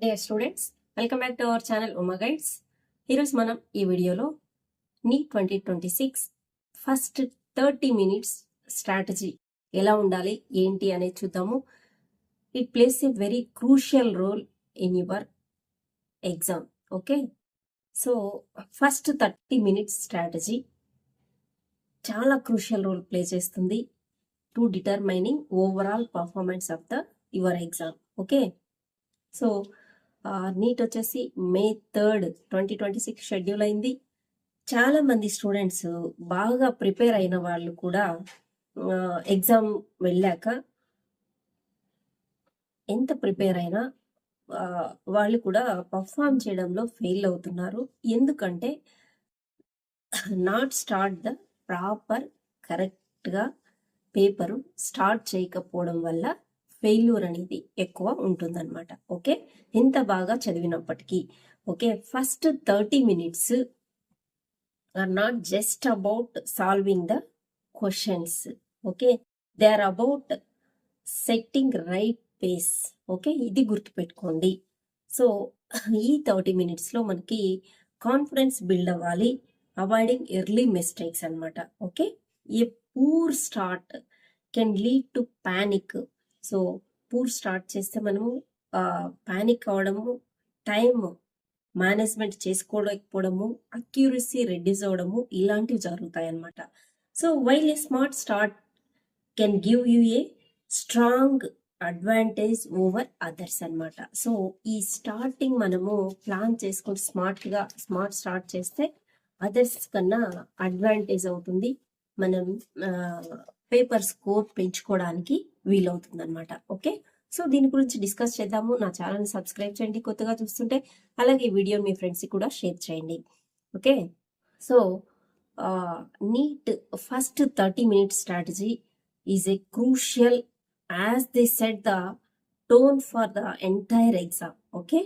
Dear students, welcome back to our channel Uma guides. ఈరోజు మనం ఈ వీడియోలో నీట్ 2026 ఫస్ట్ 30 మినిట్స్ స్ట్రాటజీ ఎలా ఉండాలి ఏంటి అనేది చూద్దాము. It plays a very crucial role in your exam. Okay, so first 30 minutes strategy చాలా క్రూషియల్ రోల్ ప్లే చేస్తుంది to determining overall performance of the your exam. Okay, so NEET వచ్చేసి May 3rd 2026 schedule అయింది. చాలా మంది students బాగా prepare అయిన వాళ్ళు కూడా ఎగ్జామ్ వెళ్ళాక ఎంత ప్రిపేర్ అయినా వాళ్ళు కూడా పర్ఫామ్ చేయడంలో ఫెయిల్ అవుతున్నారు. ఎందుకంటే నాట్ స్టార్ట్ ద ప్రాపర్ కరెక్ట్గా పేపరు స్టార్ట్ చేయకపోవడం వల్ల ఫెయిల్యూర్ అనేది ఎక్కువ ఉంటుందన్నమాట. ఓకే, ఎంత బాగా చదివినప్పటికీ. Okay, first 30 minutes are not just about solving the questions. Okay, they are about setting right pace. Okay, ఇది గుర్తుపెట్టుకోండి. సో ఈ 30 మినిట్స్లో మనకి కాన్ఫిడెన్స్ బిల్డ్ అవ్వాలి, అవాయిడింగ్ ఎర్లీ మిస్టేక్స్ అనమాట. Okay, a poor start can lead to panic. So poor start చేస్తే మనము panic అవడము, టైం మేనేజ్మెంట్ చేసుకోలేకపోవడము, అక్యూరసీ రెడ్యూస్ అవ్వడము ఇలాంటివి జరుగుతాయి అన్నమాట. So while A smart start can give you a strong advantage over others అన్నమాట. So ఈ స్టార్టింగ్ మనము ప్లాన్ చేసుకొని స్మార్ట్ స్టార్ట్ చేస్తే అదర్స్ కన్నా అడ్వాంటేజ్ అవుతుంది. మనం పేపర్ స్కోర్ పెంచుకోవడానికి వీలవుతుంది అనమాట. ఓకే, సో దీని గురించి డిస్కస్ చేద్దాము. నా ఛానల్ని సబ్స్క్రైబ్ చేయండి కొత్తగా చూస్తుంటే, అలాగే ఈ వీడియోని మీ ఫ్రెండ్స్కి కూడా షేర్ చేయండి. Okay, so NEET first 30 minutes strategy is a crucial as they set the tone for the entire exam. Okay,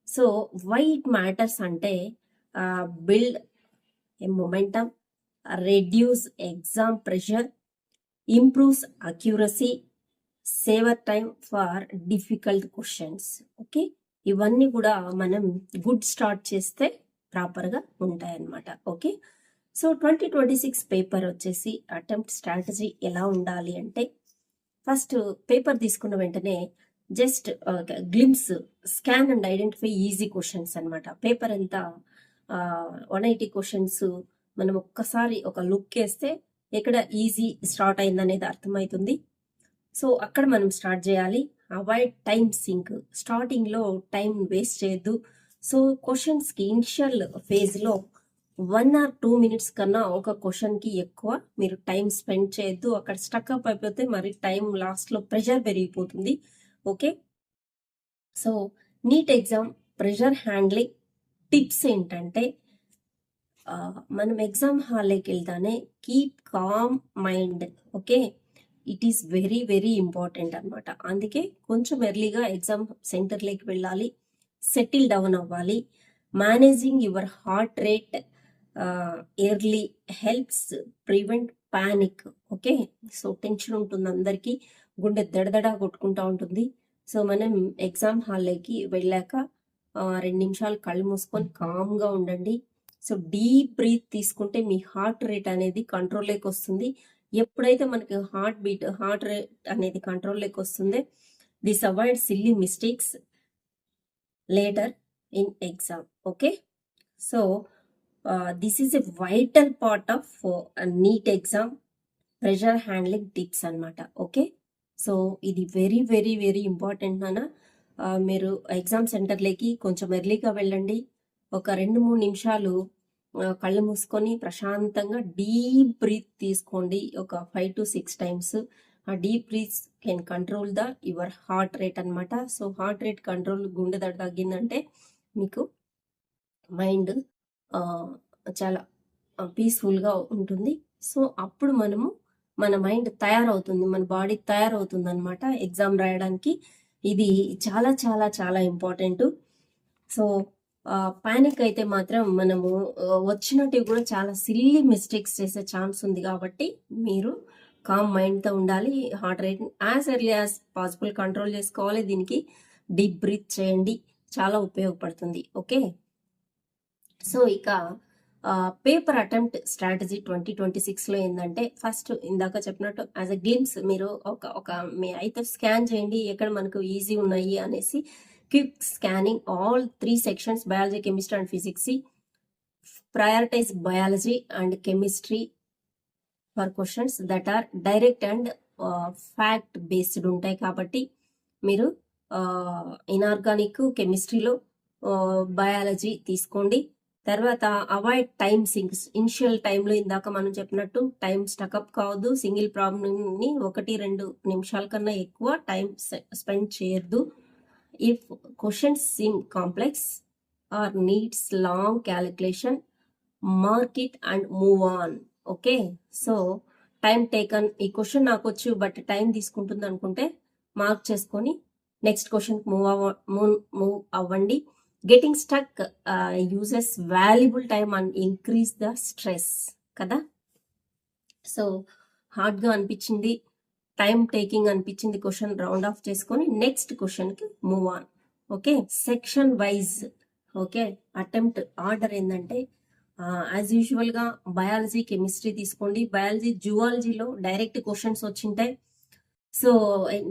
so why it matters అంటే build a momentum, reduce exam pressure, improves accuracy, saver time for difficult questions. Okay, ఇవన్నీ కూడా మనం good start చేస్తే ప్రాపర్గా ఉంటాయన్నమాట. Okay, so 2026 paper వచ్చేసి attempt strategy ఎలా ఉండాలి అంటే, ఫస్ట్ పేపర్ తీసుకున్న వెంటనే just glimpse, scan and identify easy questions అనమాట. పేపర్ ఎంత 180 క్వశ్చన్స్ మనం ఒక్కసారి ఒక లుక్ వేస్తే ఎక్కడ ఈజీ స్టార్ట్ అయిందనేది అర్థమవుతుంది. సో అక్కడ మనం స్టార్ట్ చేయాలి. అవాయిడ్ టైం సింక్, స్టార్టింగ్లో టైం వేస్ట్ చేయొద్దు. సో క్వశ్చన్స్కి ఇనిషియల్ ఫేజ్లో 1 or 2 మినిట్స్ కన్నా ఒక క్వశ్చన్కి ఎక్కువ మీరు టైం స్పెండ్ చేయొద్దు. అక్కడ స్టక్అప్ అయిపోతే మరి టైం లాస్ట్లో ప్రెషర్ పెరిగిపోతుంది. Okay, so NEET exam pressure handling tips ఏంటంటే, మనం ఎగ్జామ్ హాల్లోకి వెళ్తానే keep calm mind. Okay, it is very very important అనమాట. అందుకే కొంచెం ఎర్లీగా ఎగ్జామ్ సెంటర్లోకి వెళ్ళాలి, సెటిల్ డౌన్ అవ్వాలి. Managing your heart rate early helps prevent panic. Okay, so tension ఉంటుంది అందరికీ, గుండె దడదడ కొట్టుకుంటూ ఉంటుంది. సో మనం ఎగ్జామ్ హాల్లోకి వెళ్ళాక 2 నిమిషాలు కళ్ళు మూసుకొని కామ్గా ఉండండి. సో డీప్ బ్రీత్ తీసుకుంటే మీ హార్ట్ రేట్ అనేది కంట్రోల్లోకి వస్తుంది. ఎప్పుడైతే మనకి హార్ట్ రేట్ అనేది కంట్రోల్లోకి వస్తుందో this avoid silly mistakes later in exam. Okay, so this is a vital part of neat exam pressure handling tips అనమాట. ఓకే, సో ఇది వెరీ వెరీ వెరీ ఇంపార్టెంట్ నాన్న. మీరు ఎగ్జామ్ సెంటర్లోకి కొంచెం ఎర్లీగా వెళ్ళండి. ఒక 2-3 నిమిషాలు కళ్ళు మూసుకొని ప్రశాంతంగా డీప్ బ్రీత్ తీసుకోండి, ఒక 5 to 6 times. A deep breath can control the your heart rate అనమాట. సో హార్ట్ రేట్ కంట్రోల్, గుండె దడ తగ్గిందంటే మీకు మైండ్ చాలా పీస్ఫుల్గా ఉంటుంది. సో అప్పుడు మన మైండ్ తయారవుతుంది, మన బాడీ తయారవుతుంది అనమాట ఎగ్జామ్ రాయడానికి. ఇది చాలా చాలా చాలా ఇంపార్టెంట్. సో పానిక్ అయితే మాత్రం మనము వచ్చినట్టు కూడా చాలా సిల్లీ మిస్టేక్స్ చేసే ఛాన్స్ ఉంది. కాబట్టి మీరు కామ్ మైండ్తో ఉండాలి. Heart rate as early as possible control చేసుకోవాలి. దీనికి డీప్ బ్రీత్ చేయండి. చాలా ఉపయోగపడుతుంది. ఓకే, సో ఇక పేపర్ అటెంప్ట్ స్ట్రాటజీ 2026లో ఏంటంటే ఫస్ట్ ఇందాక చెప్పినట్టు యాజ్ అ గ్లిమ్స్ మీరు ఒక మీ అయితే స్కాన్ చేయండి ఎక్కడ మనకు ఈజీ ఉన్నాయి అనేసి. Quick scanning all 3 sections biology, chemistry and physics. Prioritize biology and chemistry for questions that are direct and fact based ఉంటాయి కాబట్టి మీరు ఇనార్గానిక్ కెమిస్ట్రీలో బయాలజీ తీసుకోండి. తర్వాత అవాయిడ్ టైమ్ సింక్స్. ఇనిషియల్ టైంలో ఇందాక మనం చెప్పినట్టు టైం స్టకప్ కావద్దు. సింగిల్ ప్రాబ్లమ్ని 1-2 నిమిషాల కన్నా ఎక్కువ టైం స్పెండ్ చేయొద్దు. If questions seem complex or needs long calculation, mark it and move on. Okay, so time taken, ఈ క్వశ్చన్ నాకు వచ్చు బట్ టైం తీసుకుంటుంది అనుకుంటే మార్క్ చేసుకొని నెక్స్ట్ క్వశ్చన్ మూవ్ అవ్వండి. Getting stuck uses valuable time and increase the stress కదా. So హార్డ్గా అనిపించింది, టైం టేకింగ్ అనిపించింది క్వశ్చన్ రౌండ్ ఆఫ్ చేసుకొని నెక్స్ట్ క్వశ్చన్కి move on. Okay, section wise. Okay, attempt order ఏంటంటే యాజ్ యూజువల్గా బయాలజీ, కెమిస్ట్రీ తీసుకోండి. బయాలజీ, జువాలజీలో డైరెక్ట్ క్వశ్చన్స్ వచ్చింటాయి. సో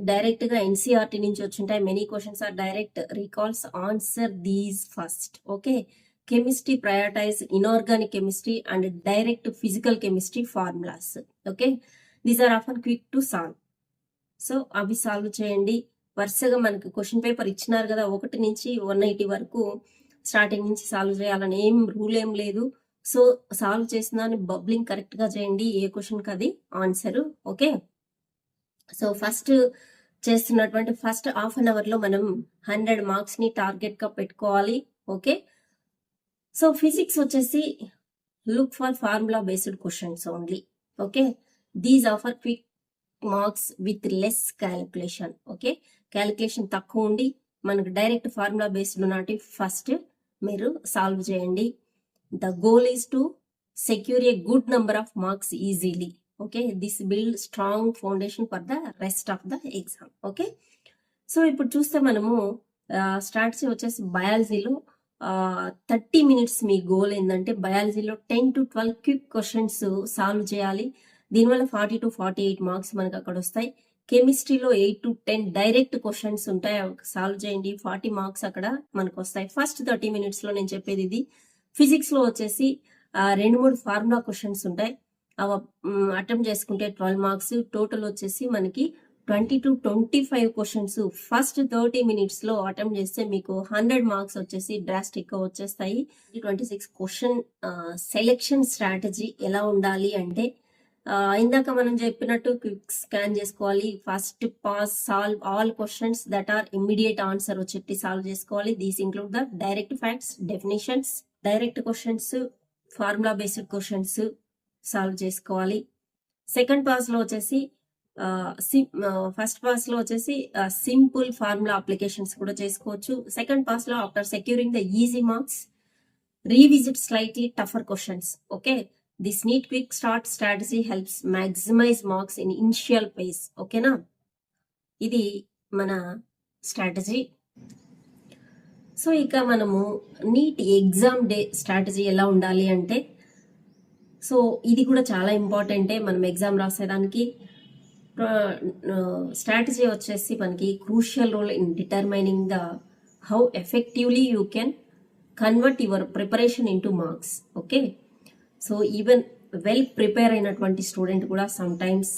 డైరెక్ట్గా ఎన్సీఆర్టీ నుంచి వచ్చింటాయి. Many questions are direct recalls. Answer these first. Okay, chemistry prioritise inorganic chemistry and direct physical chemistry formulas. Okay, these are often quick to solve. So అవి solve చేయండి. వరుసగా మనకు question paper ఇచ్చినారు కదా, 1 నుంచి 180 వరకు స్టార్టింగ్ నుంచి సాల్వ్ చేయాలని ఏం రూల్ ఏం లేదు. సో సాల్వ్ చేసిన బబ్లింగ్ కరెక్ట్గా చేయండి, ఏ క్వశ్చన్కి అది ఆన్సర్. ఓకే, సో ఫస్ట్ చేస్తున్నటువంటి ఫస్ట్ హాఫ్ అన్ అవర్లో మనం 100 మార్క్స్ని టార్గెట్గా పెట్టుకోవాలి. ఓకే, సో ఫిజిక్స్ వచ్చేసి look for formula based questions only. Okay, these offer quick marks with less calculation. Okay, calculation తక్కువ ఉండి మనకు డైరెక్ట్ ఫార్ములా బేస్డ్ ఉన్నట్టు ఫస్ట్ మీరు సాల్వ్ చేయండి. The goal is to secure a good number of marks easily. Okay, this build strong foundation for the rest of the exam. Okay, so ఇప్పుడు చూస్తే మనము strategy వచ్చేసి బయాలజీలో 30 minutes మీ goal ఏంటంటే బయాలజీలో 10 to 12 quick questions solve చేయాలి. దీనివల్ల 40 to 48 marks మనకు అక్కడ వస్తాయి. కెమిస్ట్రీలో 8 to 10 డైరెక్ట్ క్వశ్చన్స్ ఉంటాయి, సాల్వ్ చేయండి, 40 మార్క్స్ అక్కడ మనకు వస్తాయి ఫస్ట్ 30 minutes లో నేను చెప్పేది ఇది. ఫిజిక్స్లో వచ్చేసి 2-3 ఫార్ములా క్వశ్చన్స్ ఉంటాయి, అవి అటెంప్ట్ చేసుకుంటే 12 మార్క్స్. టోటల్ వచ్చేసి మనకి 20 to 25 క్వశ్చన్స్ ఫస్ట్ 30 minutes లో అటెంప్ట్ చేస్తే మీకు 100 మార్క్స్ వచ్చేసి డ్రాస్టిక్గా వచ్చేస్తాయి. 26 క్వశ్చన్ సెలెక్షన్ స్ట్రాటజీ ఎలా ఉండాలి అంటే ఇందాక మనం చెప్పినట్టు క్విక్ స్కాన్ చేసుకోవాలి. First pass solve all questions that are immediate answer వచ్చేటి సాల్వ్ చేసుకోవాలి. These include the direct facts, definitions, direct questions, formula based questions solve చేసుకోవాలి. సెకండ్ పాస్లో వచ్చేసి ఫస్ట్ పాస్లో వచ్చేసి సింపుల్ ఫార్ములా అప్లికేషన్స్ కూడా చేసుకోవచ్చు. సెకండ్ పాస్లో after securing the easy marks revisit slightly tougher questions. Okay, this NEET quick start strategy helps maximise marks in initial phase. ఓకేనా, ఇది మన స్ట్రాటజీ. సో ఇక మనము నీట్ ఎగ్జామ్ డే స్ట్రాటజీ ఎలా ఉండాలి అంటే, సో ఇది కూడా చాలా ఇంపార్టెంటే మనం ఎగ్జామ్ రాసేదానికి. స్ట్రాటజీ వచ్చేసి మనకి crucial role in determining the how effectively you can convert your preparation into marks. Okay, so even well prepare అయినటువంటి స్టూడెంట్ కూడా sometimes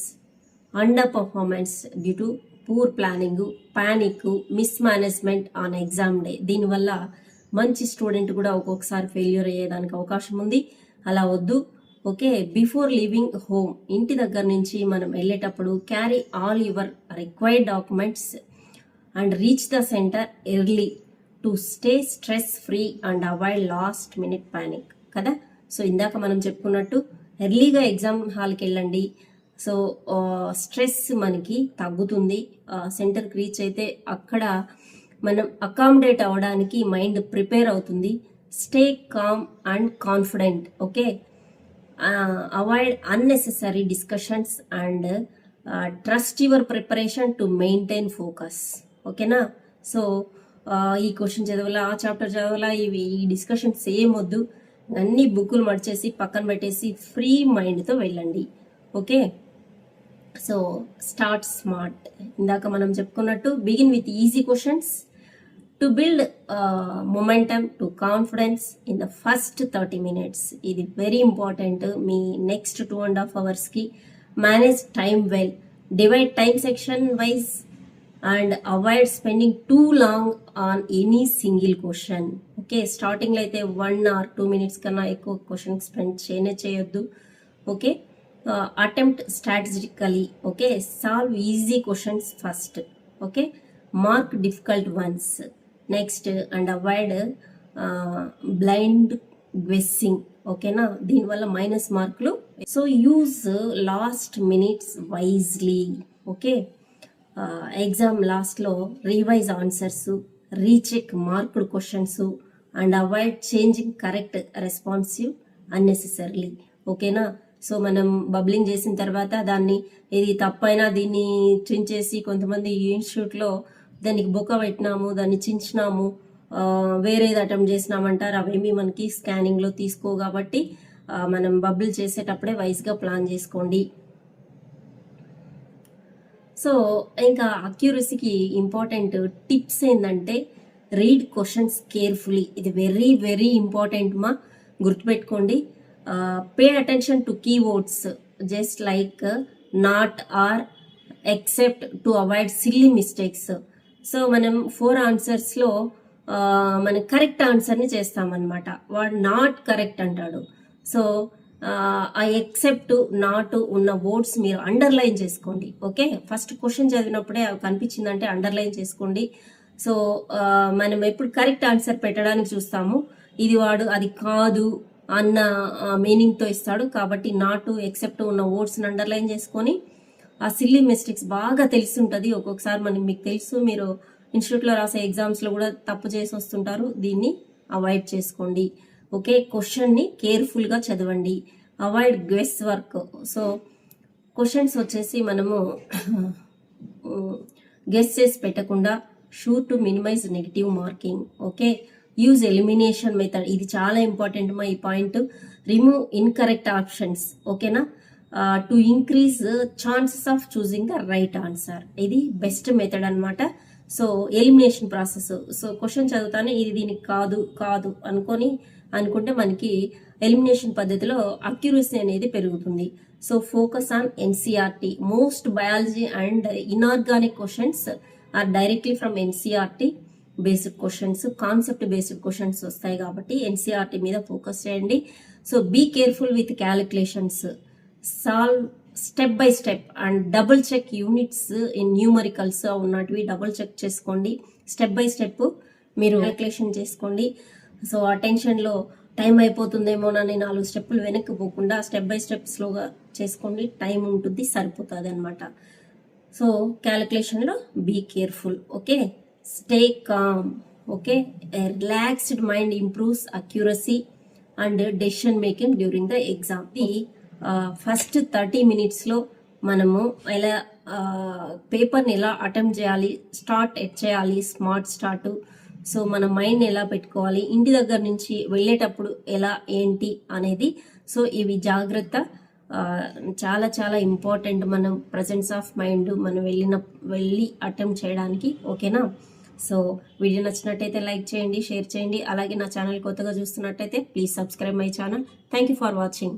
underperformance due to poor planning, panic, mismanagement on exam day. దీనివల్ల మంచి student కూడా ఒక్కొక్కసారి failure అయ్యేదానికి అవకాశం ఉంది. అలా వద్దు. ఓకే, బిఫోర్ లీవింగ్ హోమ్, ఇంటి దగ్గర నుంచి మనం వెళ్ళేటప్పుడు carry all your required documents and reach the centre early to stay stress free and avoid last minute panic కదా. సో ఇందాక మనం చెప్పుకున్నట్టు ఎర్లీగా ఎగ్జామ్ హాల్కి వెళ్ళండి. సో స్ట్రెస్ మనకి తగ్గుతుంది. సెంటర్కి రీచ్ అయితే అక్కడ మనం అకామిడేట్ అవ్వడానికి మైండ్ ప్రిపేర్ అవుతుంది. Stay calm and confident. Okay, avoid unnecessary discussions and trust your preparation to maintain focus. ఓకేనా, సో ఈ క్వశ్చన్ చదవాలా, ఆ చాప్టర్ చదవాలా, ఈ డిస్కషన్స్ ఏం వద్దు. అన్ని బుక్కులు మడిచేసి పక్కన పెట్టేసి ఫ్రీ మైండ్తో వెళ్ళండి. Okay, so start smart. ఇందాక మనం చెప్పుకున్నట్టు begin with easy questions to build momentum to confidence in the first 30 minutes. ఇది very important me next 2.5 hours. Manage time well, divide time section wise and avoid spending two long on any single question. Okay, స్టార్టింగ్లో అయితే 1 or 2 minutes కన్నా ఎక్కువ question spend చేయొద్దు. Okay, attempt strategically. Okay, solve easy questions first. Okay, mark difficult ones next and avoid blind guessing. ఓకేనా, దీనివల్ల minus మార్కులు. So use last minutes wisely. Okay, exam లాస్ట్లో revise answers, recheck marked questions and avoid changing correct responsive unnecessarily. ఓకేనా, so మనం bubbling చేసిన తర్వాత దాన్ని ఇది తప్పైనా దీన్ని చించేసి కొంతమంది ఇన్స్టిట్యూట్లో దానికి బొక్క పెట్టినాము, దాన్ని చించినాము, వేరేది అటెంప్ట్ చేసినామంటారు. అవేమి మనకి స్కానింగ్లో తీసుకో కాబట్టి మనం బబుల్ చేసేటప్పుడే వైజ్గా ప్లాన్ చేసుకోండి. సో ఇంకా అక్యూరసీకి ఇంపార్టెంట్ టిప్స్ ఏంటంటే రీడ్ క్వశ్చన్స్ కేర్ఫుల్లీ. ఇది వెరీ వెరీ ఇంపార్టెంట్ మా, గుర్తుపెట్టుకోండి. Pay attention to keywords just like not or except to avoid silly mistakes. So మనం 4 ఆన్సర్స్లో మనం కరెక్ట్ ఆన్సర్ని చేస్తామన్నమాట. వాడు నాట్ కరెక్ట్ అంటాడు. సో ఆ ఎక్సెప్ట్ నాట్ ఉన్న వర్డ్స్ మీరు అండర్లైన్ చేసుకోండి. ఓకే, ఫస్ట్ క్వశ్చన్ చదివినప్పుడే అవి కనిపించిందంటే అండర్లైన్ చేసుకోండి. సో మనం ఎప్పుడు కరెక్ట్ ఆన్సర్ పెట్టడానికి చూస్తాము. ఇది వాడు అది కాదు అన్న మీనింగ్తో ఇస్తాడు కాబట్టి నాట్ ఎక్సెప్ట్ ఉన్న వర్డ్స్ని అండర్లైన్ చేసుకొని ఆ సిల్లీ మిస్టేక్స్ బాగా తెలిసి ఉంటుంది. ఒక్కొక్కసారి మీకు తెలుసు, మీరు ఇన్స్టిట్యూట్లో రాసే ఎగ్జామ్స్లో కూడా తప్పు చేసి వస్తుంటారు. దీన్ని అవాయిడ్ చేసుకోండి. ఓకే, క్వశ్చన్ని కేర్ఫుల్గా చదవండి. Avoid guess work. So questions వచ్చేసి మనము గెస్ చేసి పెట్టకుండా sure to minimise negative marking. Okay, use elimination method. ఇది చాలా ఇంపార్టెంట్ మా ఈ పాయింట్. Remove incorrect options. ఓకేనా, to increase chances of choosing the right answer. ఇది బెస్ట్ మెథడ్ అనమాట. So elimination process. So question చదువుతానే ఇది దీనికి కాదు అనుకుంటే మనకి ఎలిమినేషన్ పద్ధతిలో అక్యురసీ అనేది పెరుగుతుంది. So focus on NCERT. Most biology and inorganic questions are directly from NCERT basic questions, concept basic questions వస్తాయి కాబట్టి ఎన్సీఆర్టీ మీద ఫోకస్ చేయండి. So be careful with calculations, solve step by step and double check units in numericals ఉన్నటివి double check చేసుకోండి. Step by step మీరు calculation చేసుకోండి. So అటెన్షన్లో time అయిపోతుందేమోనని 4 స్టెప్పులు వెనక్కి పోకుండా స్టెప్ బై స్టెప్ స్లోగా చేసుకోండి. టైం ఉంటుంది, సరిపోతుంది అనమాట. సో క్యాలిక్యులేషన్లో be careful. Okay, stay calm. Okay, relaxed mind improves accuracy and decision making during the exam. First 30 minutesలో మనము ఎలా పేపర్ని ఎలా అటెంప్ట్ చేయాలి, స్టార్ట్ చేయాలి, స్మార్ట్ స్టార్ట్. సో మన మైండ్ ఎలా పెట్టుకోవాలి, ఇంటి దగ్గర నుంచి వెళ్ళేటప్పుడు ఎలా ఏంటి అనేది. సో ఇవి జాగ్రత్త చాలా చాలా ఇంపార్టెంట్. మనం ప్రజెన్స్ ఆఫ్ మైండ్ మనం వెళ్ళి అటెంప్ట్ చేయడానికి. ఓకేనా, సో వీడియో నచ్చినట్టయితే లైక్ చేయండి, షేర్ చేయండి. అలాగే నా ఛానల్ కొత్తగా చూస్తున్నట్టయితే please subscribe my channel. Thank you for watching.